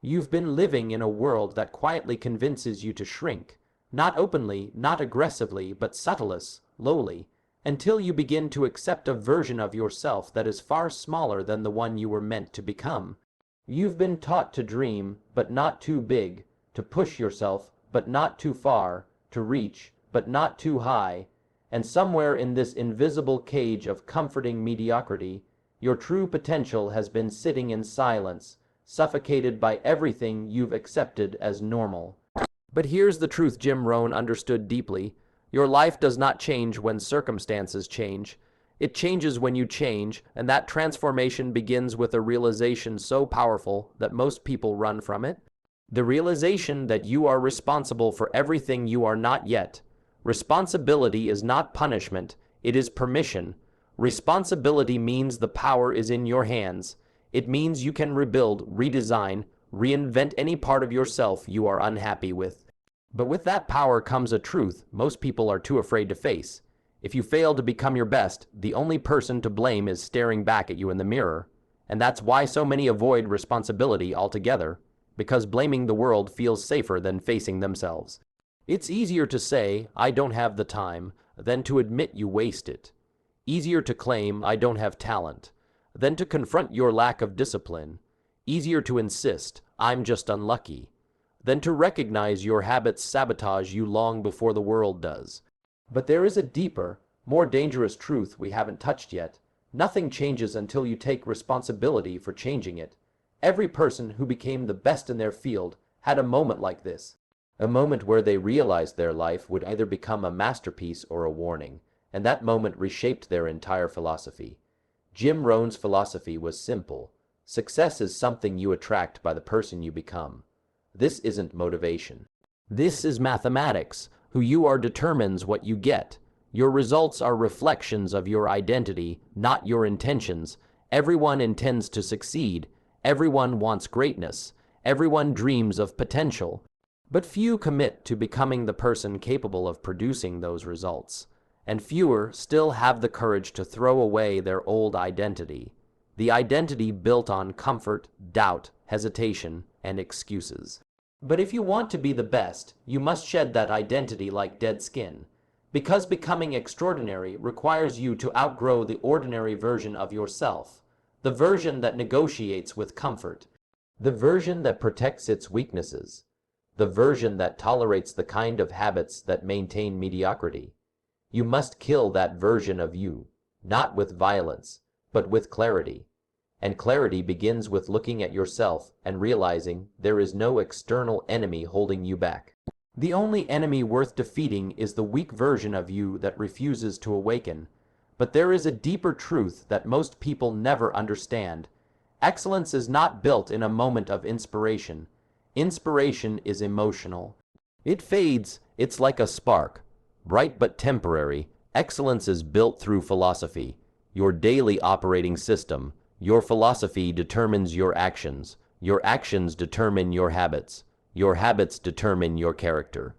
You've been living in a world that quietly convinces you to shrink, not openly, not aggressively, but subtlely, lowly, until you begin to accept a version of yourself that is far smaller than the one you were meant to become. You've been taught to dream, but not too big, to push yourself, but not too far, to reach, but not too high, and somewhere in this invisible cage of comforting mediocrity, your true potential has been sitting in silence, suffocated by everything you've accepted as normal. But here's the truth Jim Rohn understood deeply. Your life does not change when circumstances change. It changes when you change, and that transformation begins with a realization so powerful that most people run from it. The realization that you are responsible for everything you are not yet. Responsibility is not punishment, it is permission. Responsibility means the power is in your hands. It means you can rebuild, redesign, reinvent any part of yourself you are unhappy with. But with that power comes a truth most people are too afraid to face. If you fail to become your best, the only person to blame is staring back at you in the mirror. And that's why so many avoid responsibility altogether, because blaming the world feels safer than facing themselves. It's easier to say, I don't have the time, than to admit you waste it. Easier to claim, I don't have talent, than to confront your lack of discipline. Easier to insist, I'm just unlucky, than to recognize your habits sabotage you long before the world does. But there is a deeper, more dangerous truth we haven't touched yet. Nothing changes until you take responsibility for changing it. Every person who became the best in their field had a moment like this. A moment where they realized their life would either become a masterpiece or a warning, and that moment reshaped their entire philosophy. Jim Rohn's philosophy was simple. Success is something you attract by the person you become. This isn't motivation. This is mathematics. Who you are determines what you get. Your results are reflections of your identity, not your intentions. Everyone intends to succeed. Everyone wants greatness. Everyone dreams of potential. But few commit to becoming the person capable of producing those results. And fewer still have the courage to throw away their old identity. The identity built on comfort, doubt, hesitation, and excuses. But if you want to be the best, you must shed that identity like dead skin. Because becoming extraordinary requires you to outgrow the ordinary version of yourself. The version that negotiates with comfort. The version that protects its weaknesses. The version that tolerates the kind of habits that maintain mediocrity. You must kill that version of you, not with violence, but with clarity. And clarity begins with looking at yourself and realizing there is no external enemy holding you back. The only enemy worth defeating is the weak version of you that refuses to awaken. But there is a deeper truth that most people never understand. Excellence is not built in a moment of inspiration. Inspiration is emotional. It fades, it's like a spark. Bright but temporary, excellence is built through philosophy, your daily operating system. Your philosophy determines your actions determine your habits determine your character,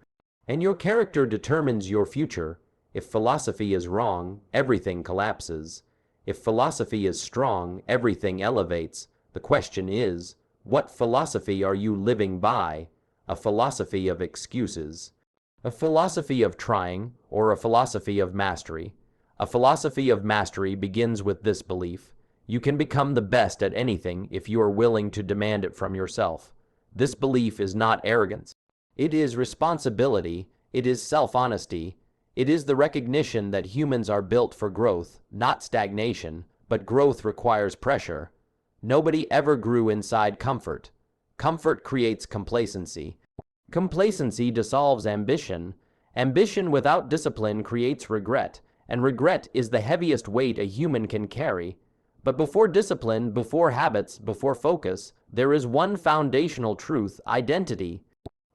and your character determines your future. If philosophy is wrong, everything collapses. If philosophy is strong, everything elevates. The question is, what philosophy are you living by? A philosophy of excuses? A philosophy of trying, or a philosophy of mastery? A philosophy of mastery begins with this belief. You can become the best at anything if you are willing to demand it from yourself. This belief is not arrogance. It is responsibility. It is self-honesty. It is the recognition that humans are built for growth, not stagnation, but growth requires pressure. Nobody ever grew inside comfort. Comfort creates complacency. Complacency dissolves ambition. Ambition without discipline creates regret, and regret is the heaviest weight a human can carry. But before discipline, before habits, before focus, there is one foundational truth: identity.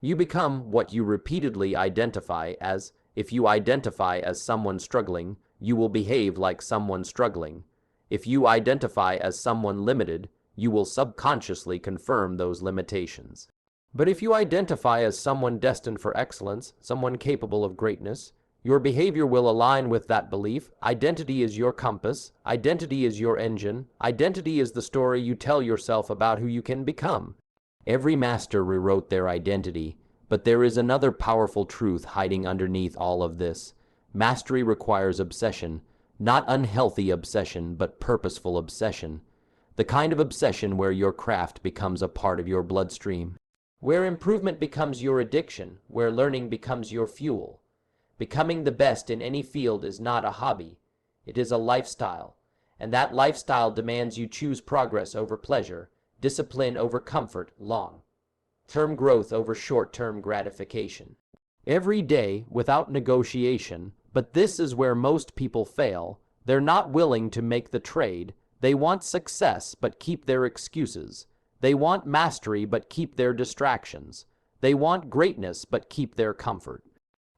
You become what you repeatedly identify as. If you identify as someone struggling, you will behave like someone struggling. If you identify as someone limited, you will subconsciously confirm those limitations. But if you identify as someone destined for excellence, someone capable of greatness, your behavior will align with that belief. Identity is your compass. Identity is your engine. Identity is the story you tell yourself about who you can become. Every master rewrote their identity, but there is another powerful truth hiding underneath all of this. Mastery requires obsession, not unhealthy obsession, but purposeful obsession. The kind of obsession where your craft becomes a part of your bloodstream, where improvement becomes your addiction, where learning becomes your fuel. Becoming the best in any field is not a hobby, it is a lifestyle, and that lifestyle demands you choose progress over pleasure, discipline over comfort, long-term growth over short-term gratification. Every day, without negotiation, but this is where most people fail. They're not willing to make the trade. They want success, but keep their excuses. They want mastery, but keep their distractions. They want greatness, but keep their comfort.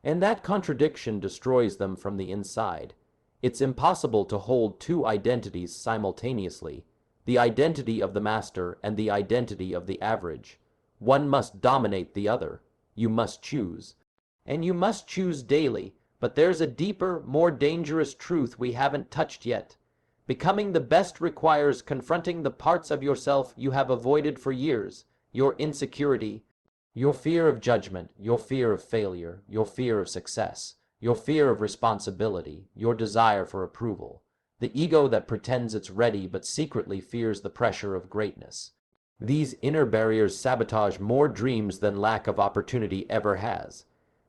And that contradiction destroys them from the inside. It's impossible to hold two identities simultaneously, the identity of the master and the identity of the average. One must dominate the other. You must choose. And you must choose daily, but there's a deeper, more dangerous truth we haven't touched yet. Becoming the best requires confronting the parts of yourself you have avoided for years, your insecurity, your fear of judgment, your fear of failure, your fear of success, your fear of responsibility, your desire for approval, the ego that pretends it's ready but secretly fears the pressure of greatness. These inner barriers sabotage more dreams than lack of opportunity ever has.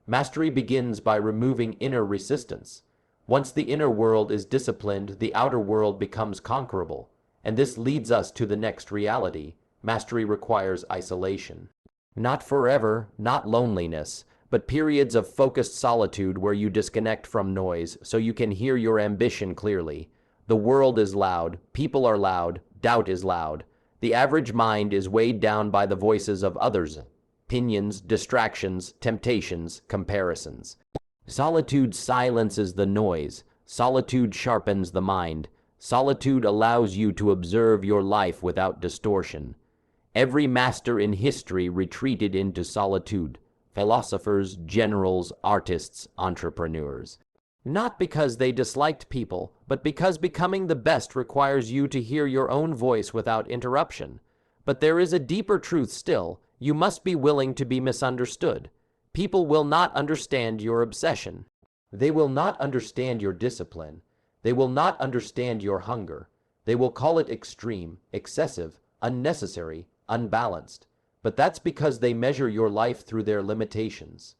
Mastery begins by removing inner resistance. Once the inner world is disciplined, the outer world becomes conquerable. And this leads us to the next reality. Mastery requires isolation. Not forever, not loneliness, but periods of focused solitude where you disconnect from noise so you can hear your ambition clearly. The world is loud, people are loud, doubt is loud. The average mind is weighed down by the voices of others, opinions, distractions, temptations, comparisons. Solitude silences the noise. Solitude sharpens the mind. Solitude allows you to observe your life without distortion. Every master in history retreated into solitude. Philosophers, generals, artists, entrepreneurs. Not because they disliked people, but because becoming the best requires you to hear your own voice without interruption. But there is a deeper truth still. You must be willing to be misunderstood. People will not understand your obsession. They will not understand your discipline. They will not understand your hunger. They will call it extreme, excessive, unnecessary, unbalanced. But that's because they measure your life through their limitations.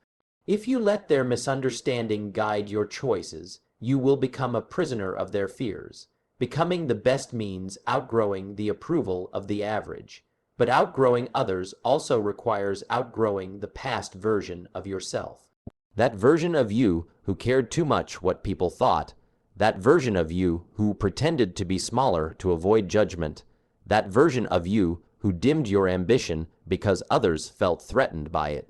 If you let their misunderstanding guide your choices, you will become a prisoner of their fears. Becoming the best means outgrowing the approval of the average. But outgrowing others also requires outgrowing the past version of yourself. That version of you who cared too much what people thought. That version of you who pretended to be smaller to avoid judgment. That version of you who dimmed your ambition because others felt threatened by it.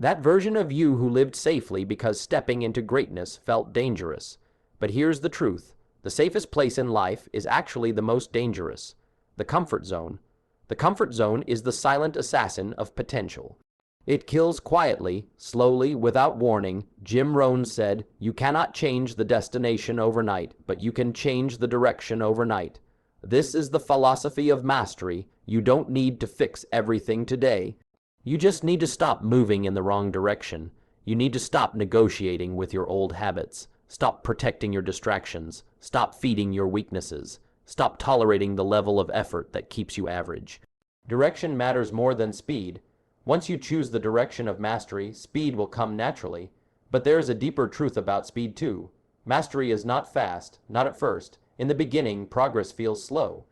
That version of you who lived safely because stepping into greatness felt dangerous. But here's the truth. The safest place in life is actually the most dangerous. The comfort zone. The comfort zone is the silent assassin of potential. It kills quietly, slowly, without warning. Jim Rohn said, "You cannot change the destination overnight, but you can change the direction overnight." This is the philosophy of mastery. You don't need to fix everything today. You just need to stop moving in the wrong direction. You need to stop negotiating with your old habits. Stop protecting your distractions. Stop feeding your weaknesses. Stop tolerating the level of effort that keeps you average. Direction matters more than speed. Once you choose the direction of mastery, speed will come naturally. But there is a deeper truth about speed too. Mastery is not fast, not at first. In the beginning, progress feels slow.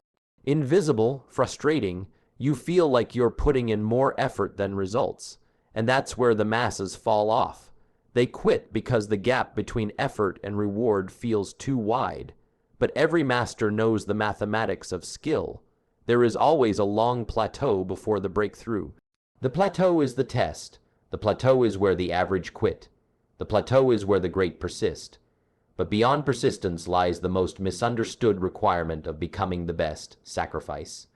Invisible, frustrating. You feel like you're putting in more effort than results. And that's where the masses fall off. They quit because the gap between effort and reward feels too wide. But every master knows the mathematics of skill. There is always a long plateau before the breakthrough. The plateau is the test. The plateau is where the average quit. The plateau is where the great persist. But beyond persistence lies the most misunderstood requirement of becoming the best: sacrifice.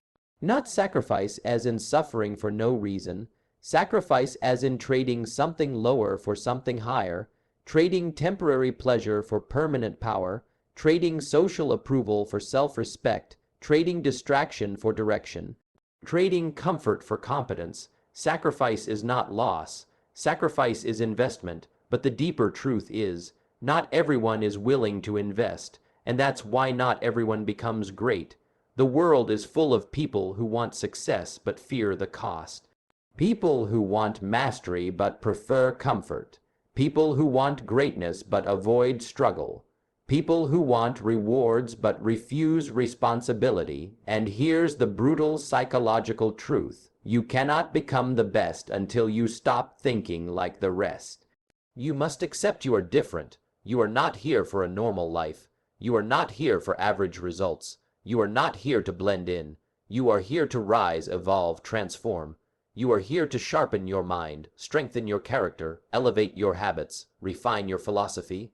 Not sacrifice as in suffering for no reason. Sacrifice as in trading something lower for something higher, trading temporary pleasure for permanent power, trading social approval for self-respect, trading distraction for direction. Trading comfort for competence. Sacrifice is not loss. Sacrifice is investment, but the deeper truth is, not everyone is willing to invest, and that's why not everyone becomes great. The world is full of people who want success but fear the cost. People who want mastery but prefer comfort. People who want greatness but avoid struggle. People who want rewards but refuse responsibility. And here's the brutal psychological truth. You cannot become the best until you stop thinking like the rest. You must accept you are different. You are not here for a normal life. You are not here for average results. You are not here to blend in. You are here to rise, evolve, transform. You are here to sharpen your mind, strengthen your character, elevate your habits, refine your philosophy.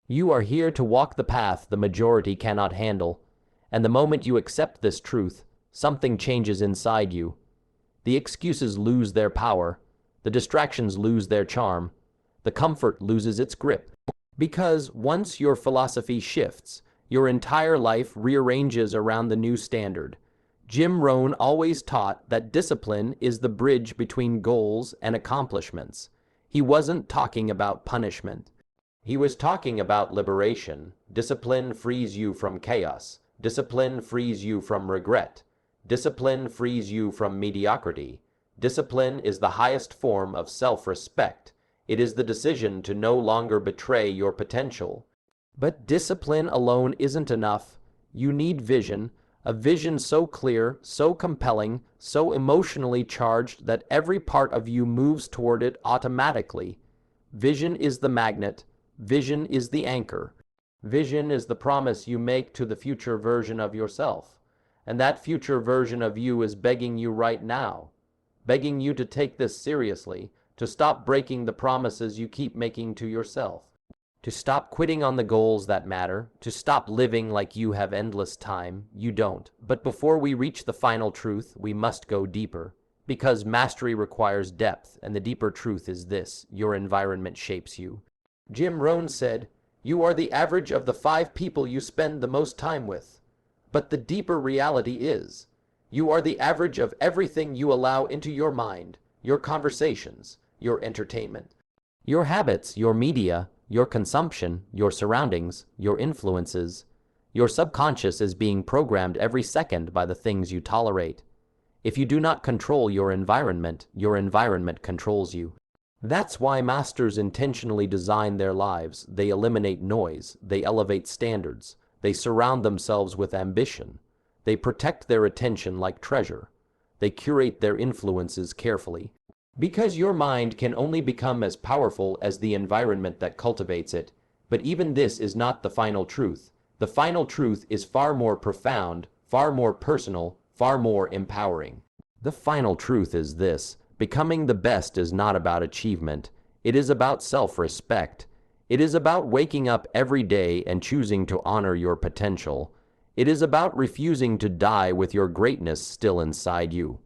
You are here to walk the path the majority cannot handle. And the moment you accept this truth, something changes inside you. The excuses lose their power. The distractions lose their charm. The comfort loses its grip. Because once your philosophy shifts, your entire life rearranges around the new standard. Jim Rohn always taught that discipline is the bridge between goals and accomplishments. He wasn't talking about punishment. He was talking about liberation. Discipline frees you from chaos. Discipline frees you from regret. Discipline frees you from mediocrity. Discipline is the highest form of self-respect. It is the decision to no longer betray your potential. But discipline alone isn't enough. You need vision, a vision so clear, so compelling, so emotionally charged that every part of you moves toward it automatically. Vision is the magnet. Vision is the anchor. Vision is the promise you make to the future version of yourself. And that future version of you is begging you right now, begging you to take this seriously, to stop breaking the promises you keep making to yourself, to stop quitting on the goals that matter, to stop living like you have endless time. You don't. But before we reach the final truth, we must go deeper. Because mastery requires depth, and the deeper truth is this: your environment shapes you. Jim Rohn said, "You are the average of the 5 people you spend the most time with." But the deeper reality is, you are the average of everything you allow into your mind, your conversations, your entertainment, your habits, your media, your consumption, your surroundings, your influences. Your subconscious is being programmed every second by the things you tolerate. If you do not control your environment controls you. That's why masters intentionally design their lives. They eliminate noise. They elevate standards. They surround themselves with ambition. They protect their attention like treasure. They curate their influences carefully. Because your mind can only become as powerful as the environment that cultivates it. But even this is not the final truth. The final truth is far more profound, far more personal, far more empowering. The final truth is this: becoming the best is not about achievement. It is about self-respect. It is about waking up every day and choosing to honor your potential. It is about refusing to die with your greatness still inside you.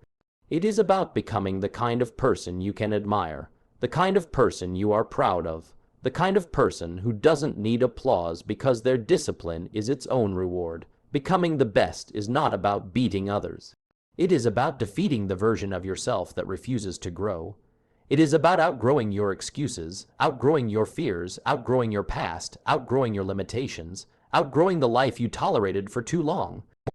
It is about becoming the kind of person you can admire, the kind of person you are proud of, the kind of person who doesn't need applause because their discipline is its own reward. Becoming the best is not about beating others. It is about defeating the version of yourself that refuses to grow. It is about outgrowing your excuses, outgrowing your fears, outgrowing your past, outgrowing your limitations, outgrowing the life you tolerated for too long.